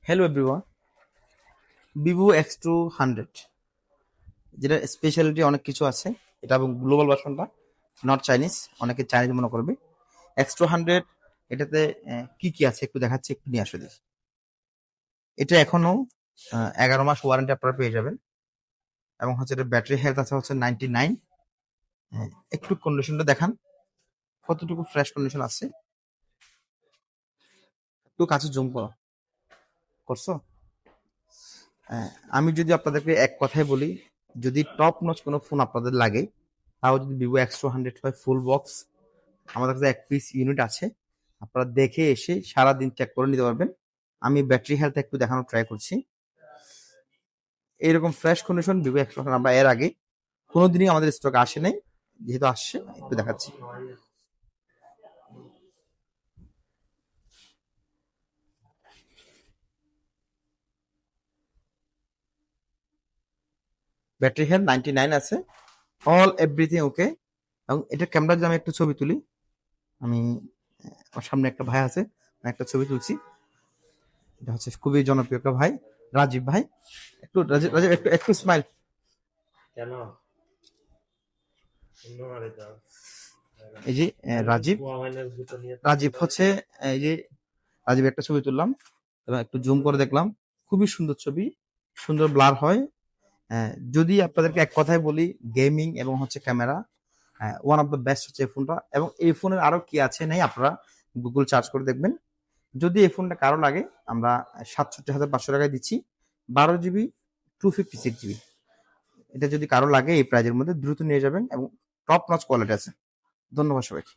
Hello everyone, Vivo X200 যেটা speciality অনেক কিছু আছে। এটা এবং গ্লোবাল ভার্সনটা, নট চাইনিজ। অনেকে চাইনিজ মনে করবে। X200 এটাতে কি কি আছে একটু দেখাচ্ছি, একটু নিয়ে আসো দেখি। এটা এখনো 11 মাস ওয়ারেন্টি আপনারা পেয়ে যাবেন, এবং হচ্ছে এটা ব্যাটারি হেলথ আছে হচ্ছে 99। একটু কন্ডিশনটা দেখান, কতটুকু ফ্রেশ কন্ডিশন আছে। একটু কাছে জুম করছো। আমি যদি আপনাদেরকে এক কথায় বলি, যদি টপ নচ কোনো ফোন আপনাদের লাগে, তাও যদি ভিভো X200 হয় ফুল বক্স, আমাদের কাছে এক পিস ইউনিট আছে, আপনারা দেখে এসে সারাদিন চেক করে নিতে পারবেন। আমি ব্যাটারি হেলথ একটু দেখানোর ট্রাই করছি। এইরকম ফ্রেশ কন্ডিশন ভিভো X200 আমরা এর আগে কোনোদিনই আমাদের স্টকে আসে নাই, যেহেতু আসছে একটু দেখাচ্ছি। ব্যাটারি হেলথ 99 আছে, অল এভরিথিং ওকে। এবং এটা ক্যামেরা যদি আমি একটু ছবি তুলি, আমি আমার সামনে একটা ভাই আছে, আমি একটা ছবি তুলছি। এটা হচ্ছে খুবই জনপ্রিয় একটা ভাই, রাজীব ভাই। একটু রাজীব রাজীব একটু একটু স্মাইল। কেন এই যে রাজীব, রাজীব হচ্ছে এই যে রাজীব একটা ছবি তুললাম এবং একটু জুম করে দেখলাম, খুবই সুন্দর ছবি, সুন্দর ব্লার হয়। যদি আপনাদেরকে এক কথায় বলি, গেমিং এবং হচ্ছে camera one of the best হচ্ছে এই ফোনটা। এবং এই ফোনের আরো কি আছে নেই আপনারা গুগল সার্চ করে দেখবেন। যদি এই ফোনটা কারো লাগে, আমরা 67,500 টাকায় দিচ্ছি, 12 জিবি 256 জিবি। এটা যদি কারো লাগে এই প্রাইজের মধ্যে দ্রুত নিয়ে যাবেন, এবং টপ নচ কোয়ালিটি আছে। ধন্যবাদ সবাইকে।